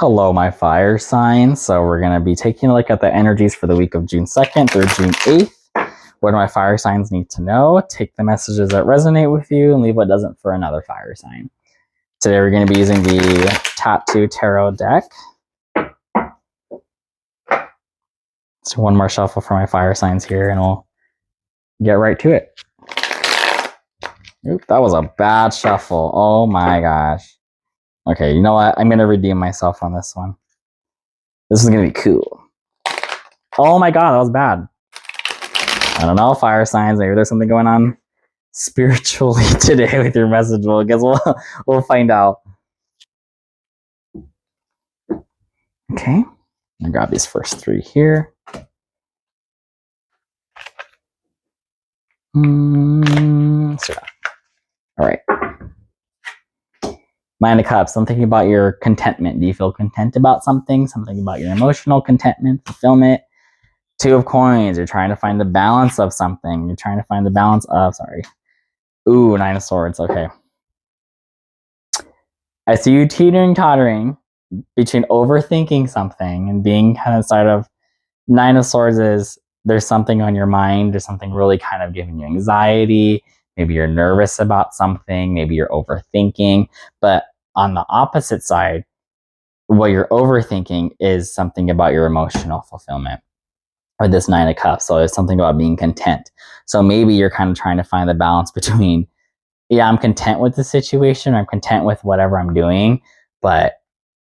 Hello, my fire signs. So we're going to be taking a look at the energies for the week of June 2nd through June 8th. What do my fire signs need to know? Take the messages that resonate with you and leave what doesn't for another fire sign. Today we're going to be using the Tattoo Tarot deck. So one more shuffle for my fire signs here and we'll get right to it. Oop, that was a bad shuffle. Oh my gosh. Okay, you know what? I'm going to redeem myself on this one. This is going to be cool. Oh my god, that was bad. I don't know, fire signs. Maybe there's something going on spiritually today with your message. Well, I guess we'll find out. Okay, I'll grab these first three here. So, all right. Nine of Cups. I'm thinking about your contentment. Do you feel content about something? Something about your emotional contentment, fulfillment. Two of Coins. You're trying to find the balance of something. You're trying to find the balance of, Ooh, Nine of Swords. Okay. I see you tottering between overthinking something and being kind of side of Nine of Swords is there's something on your mind. There's something really kind of giving you anxiety. Maybe you're nervous about something. Maybe you're overthinking. But on the opposite side, what you're overthinking is something about your emotional fulfillment. Or this Nine of Cups. So it's something about being content. So maybe you're kind of trying to find the balance between, yeah, I'm content with the situation. I'm content with whatever I'm doing. But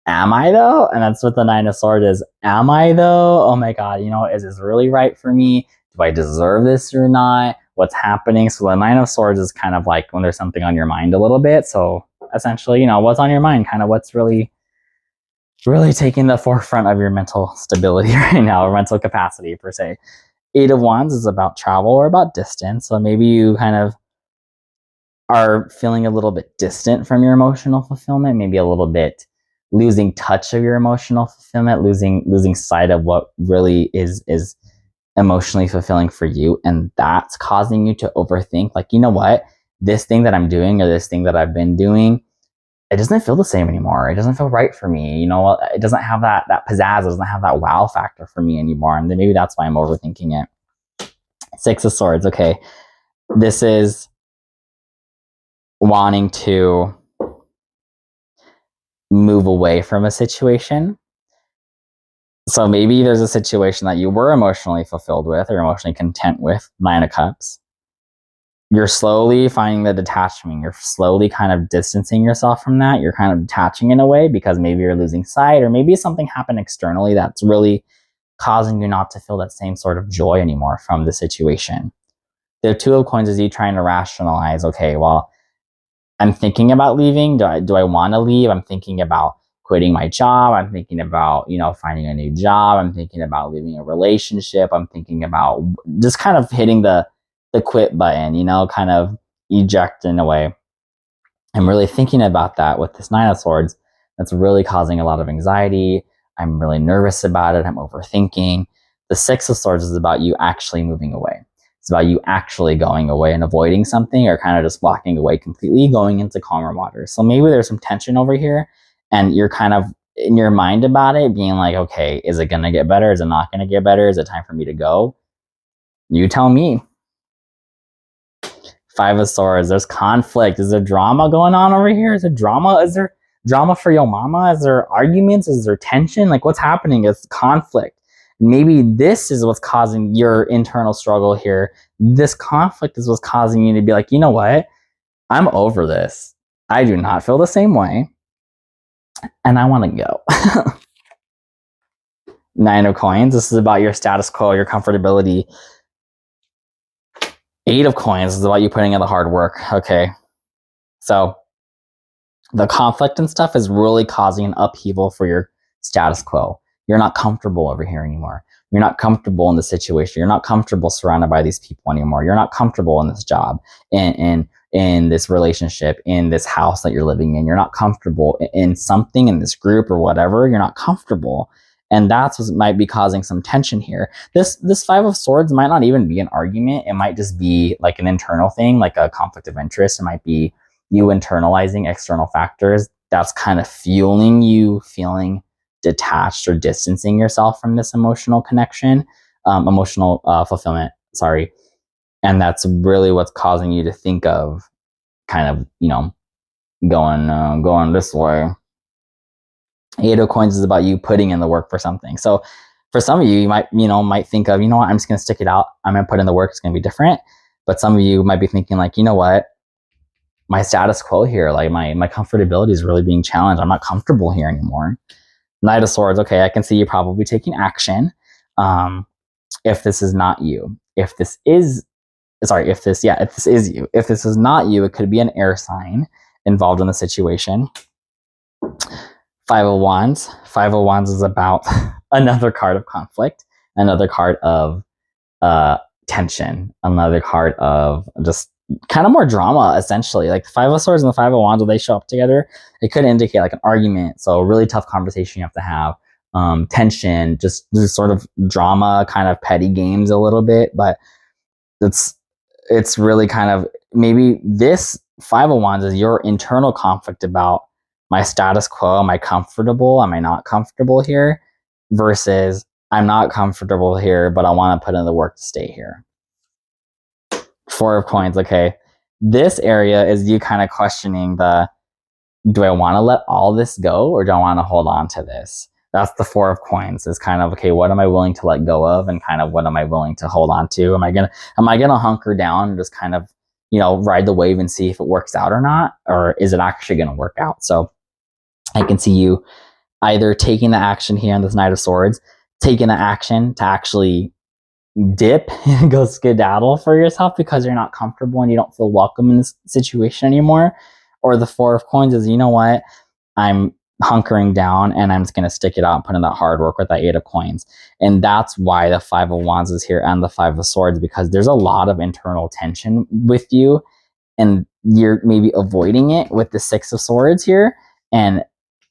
am I though? And that's what the Nine of Swords is. Am I though? Oh my God, is this really right for me? Do I deserve this or not? What's happening? So the Nine of Swords is kind of like when there's something on your mind a little bit. So essentially, what's on your mind, kind of what's really taking the forefront of your mental stability right now, or mental capacity per se. Eight of Wands is about travel or about distance. So maybe you kind of are feeling a little bit distant from your emotional fulfillment, maybe a little bit losing touch of your emotional fulfillment, losing sight of what really is emotionally fulfilling for you. And that's causing you to overthink, like, you know what, this thing that I'm doing or this thing that I've been doing, it doesn't feel the same anymore. It doesn't feel right for me. It doesn't have that pizzazz. It doesn't have that wow factor for me anymore. And then maybe that's why I'm overthinking it. Six of Swords. Okay. This is wanting to move away from a situation. So maybe there's a situation that you were emotionally fulfilled with or emotionally content with, Nine of Cups. You're slowly finding the detachment. You're slowly kind of distancing yourself from that. You're kind of detaching in a way because maybe you're losing sight, or maybe something happened externally that's really causing you not to feel that same sort of joy anymore from the situation. The Two of Coins is you trying to rationalize, okay, well, I'm thinking about leaving. Do I want to leave? I'm thinking about quitting my job. I'm thinking about, finding a new job. I'm thinking about leaving a relationship. I'm thinking about just kind of hitting the quit button, kind of eject in a way. I'm really thinking about that with this Nine of Swords. That's really causing a lot of anxiety. I'm really nervous about it. I'm overthinking. The Six of Swords is about you actually moving away. It's about you actually going away and avoiding something, or kind of just walking away completely, going into calmer waters. So maybe there's some tension over here and you're kind of in your mind about it, being like, okay, is it going to get better? Is it not going to get better? Is it time for me to go? You tell me. Five of Swords. There's conflict. Is there drama going on over here? Is there drama? Is there drama for your mama? Is there arguments? Is there tension? Like, what's happening? It's conflict. Maybe this is what's causing your internal struggle here. This conflict is what's causing you to be like, you know what? I'm over this. I do not feel the same way. And I want to go. Nine of Coins. This is about your status quo, your comfortability. Eight of Coins is about you putting in the hard work. Okay. So the conflict and stuff is really causing an upheaval for your status quo. You're not comfortable over here anymore. You're not comfortable in the situation. You're not comfortable surrounded by these people anymore. You're not comfortable in this job, in this relationship, in this house that you're living in. You're not comfortable in something, in this group or whatever. You're not comfortable. And that's what might be causing some tension here. This Five of Swords might not even be an argument. It might just be like an internal thing, like a conflict of interest. It might be you internalizing external factors that's kind of fueling you feeling detached or distancing yourself from this emotional connection, emotional fulfillment, sorry. And that's really what's causing you to think of kind of, going this way. Eight of Coins is about you putting in the work for something. So for some of you, you might think of, what, I'm just going to stick it out. I'm going to put in the work. It's going to be different. But some of you might be thinking like, you know what, my status quo here, like my comfortability is really being challenged. I'm not comfortable here anymore. Knight of Swords. Okay, I can see you probably taking action. If this is not you, if this is you, if this is not you, it could be an air sign involved in the situation. Five of Wands. Five of Wands is about another card of conflict, another card of tension, another card of just kind of more drama, essentially. Like the Five of Swords and the Five of Wands, when they show up together, it could indicate like an argument. So a really tough conversation you have to have. Tension, just sort of drama, kind of petty games a little bit, but it's really kind of, maybe this Five of Wands is your internal conflict about my status quo. Am I comfortable? Am I not comfortable here? Versus I'm not comfortable here, but I want to put in the work to stay here. Four of Coins. Okay. This area is you kind of questioning do I want to let all this go or do I want to hold on to this? That's the Four of Coins. Is kind of, okay, what am I willing to let go of and kind of what am I willing to hold on to? Am I gonna hunker down and just kind of, ride the wave and see if it works out or not? Or is it actually gonna work out? So I can see you either taking the action here on this Knight of Swords, taking the action to actually dip and go skedaddle for yourself because you're not comfortable and you don't feel welcome in this situation anymore. Or the Four of Coins is, you know what, I'm hunkering down and I'm just going to stick it out and put in that hard work with that Eight of Coins. And that's why the Five of Wands is here and the Five of Swords, because there's a lot of internal tension with you and you're maybe avoiding it with the Six of Swords here. And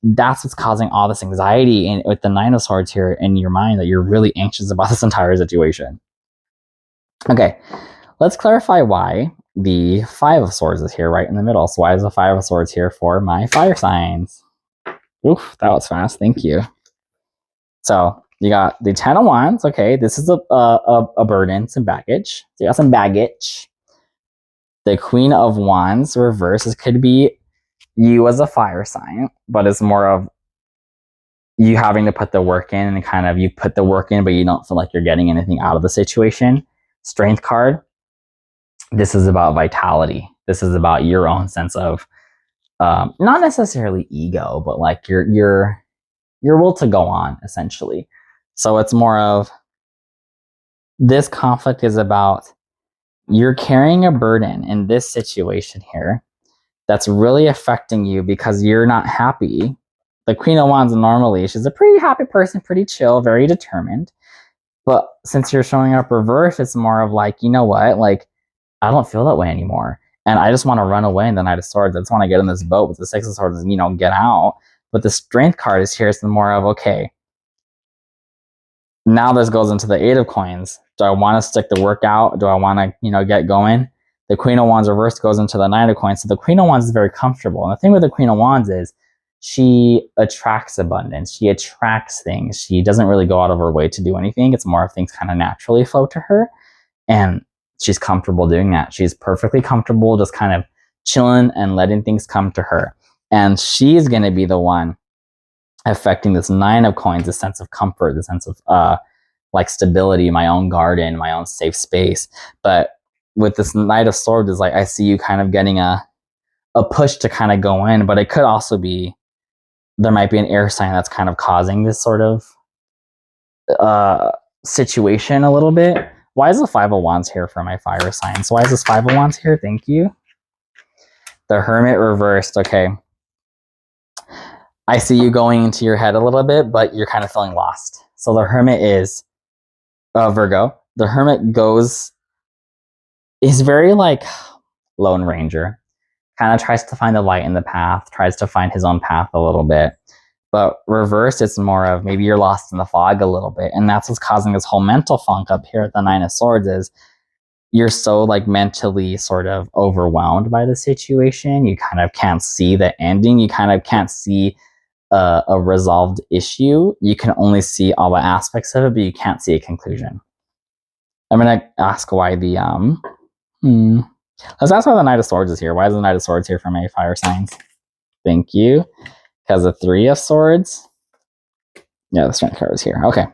that's what's causing all this anxiety and with the Nine of Swords here in your mind, that you're really anxious about this entire situation. Okay, let's clarify why the Five of Swords is here right in the middle. So why is the Five of Swords here for my fire signs? Oof, that was fast. Thank you. So you got the Ten of Wands. Okay, this is a burden, some baggage. So you got some baggage. The Queen of Wands reverse. This could be you as a fire sign, but it's more of you having to put the work in and kind of you put the work in, but you don't feel like you're getting anything out of the situation. Strength card. This is about vitality. This is about your own sense of not necessarily ego, but like your will to go on, essentially. So it's more of this conflict is about you're carrying a burden in this situation here that's really affecting you because you're not happy. The Queen of Wands, normally, she's a pretty happy person, pretty chill, very determined. But since you're showing up reverse, it's more of like, you know what? Like, I don't feel that way anymore. And I just want to run away in the Knight of Swords. I just want to get in this boat with the Six of Swords and, get out. But the Strength card is here. It's more of, okay, now this goes into the Eight of Coins. Do I want to stick the work out? Do I want to, get going? The Queen of Wands reverse goes into the Knight of Coins. So the Queen of Wands is very comfortable. And the thing with the Queen of Wands is she attracts abundance. She attracts things. She doesn't really go out of her way to do anything. It's more of things kind of naturally flow to her. And she's comfortable doing that. She's perfectly comfortable just kind of chilling and letting things come to her. And she's going to be the one affecting this Nine of Coins, the sense of comfort, the sense of like stability, my own garden, my own safe space. But with this Knight of Swords, is like I see you kind of getting a push to kind of go in, but it could also be there might be an air sign that's kind of causing this sort of situation a little bit. Why is the Five of Wands here for my fire signs? Why is this Five of Wands here? Thank you. The Hermit reversed. Okay. I see you going into your head a little bit, but you're kind of feeling lost. So the Hermit is Virgo. The Hermit is very like Lone Ranger. Kind of tries to find the light in the path, tries to find his own path a little bit. But reverse, it's more of maybe you're lost in the fog a little bit. And that's what's causing this whole mental funk up here at the Nine of Swords is you're so like mentally sort of overwhelmed by the situation. You kind of can't see the ending. You kind of can't see a resolved issue, you can only see all the aspects of it, but you can't see a conclusion. I'm gonna ask why the let's ask why the Knight of Swords is here. Why is the Knight of Swords here for my fire signs? Thank you. Because the Three of Swords. Yeah, the Strength card is here. Okay.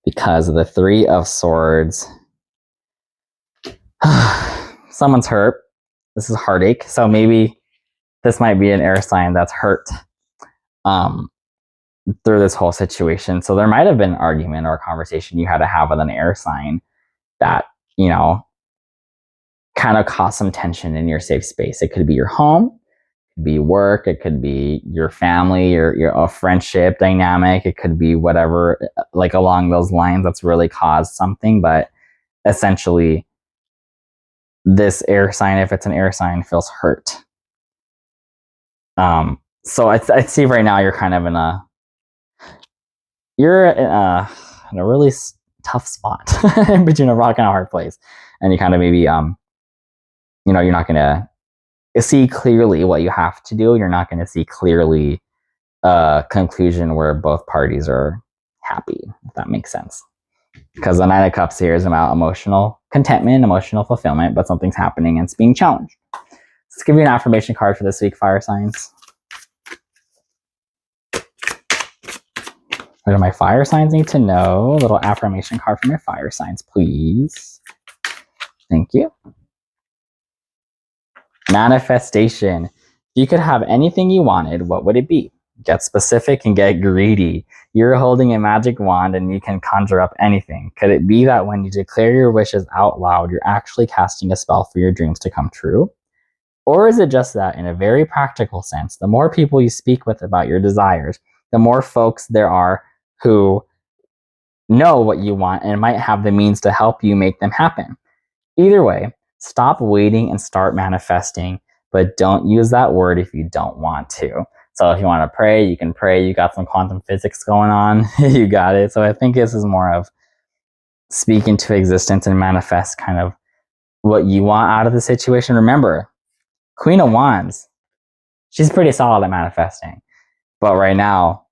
Because of the Three of Swords. Someone's hurt. This is heartache. So maybe this might be an air sign that's hurt through this whole situation. So there might have been an argument or a conversation you had to have with an air sign that, you know, kind of caused some tension in your safe space. It could be your home, it could be work, it could be your family, your friendship dynamic, it could be whatever, like along those lines that's really caused something. But essentially, this air sign, if it's an air sign, feels hurt. So I see right now you're kind of in a really tough spot between a rock and a hard place, and you kind of maybe you know, you're not gonna see clearly what you have to do. You're not gonna see clearly a conclusion where both parties are happy, if that makes sense. Because the Nine of Cups here is about emotional contentment, emotional fulfillment, but something's happening and it's being challenged. Let's give you an affirmation card for this week, fire signs. What do my fire signs need to know? A little affirmation card from your fire signs, please. Thank you. Manifestation. If you could have anything you wanted, what would it be? Get specific and get greedy. You're holding a magic wand and you can conjure up anything. Could it be that when you declare your wishes out loud, you're actually casting a spell for your dreams to come true? Or is it just that, in a very practical sense, the more people you speak with about your desires, the more folks there are who know what you want and might have the means to help you make them happen? Either way, stop waiting and start manifesting, but don't use that word if you don't want to. So if you want to pray, you can pray. You got some quantum physics going on. You got it. So I think this is more of speak into existence and manifest kind of what you want out of the situation. Remember, Queen of Wands, she's pretty solid at manifesting. But right now,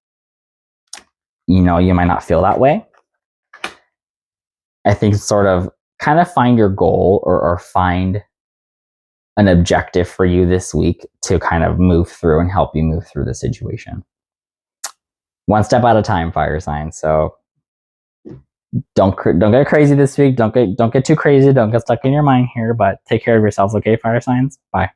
you know, you might not feel that way. I think sort of kind of find your goal or find an objective for you this week to kind of move through and help you move through the situation. One step at a time, fire signs. So don't get crazy this week. Don't get too crazy. Don't get stuck in your mind here, but take care of yourselves, okay, fire signs? Bye.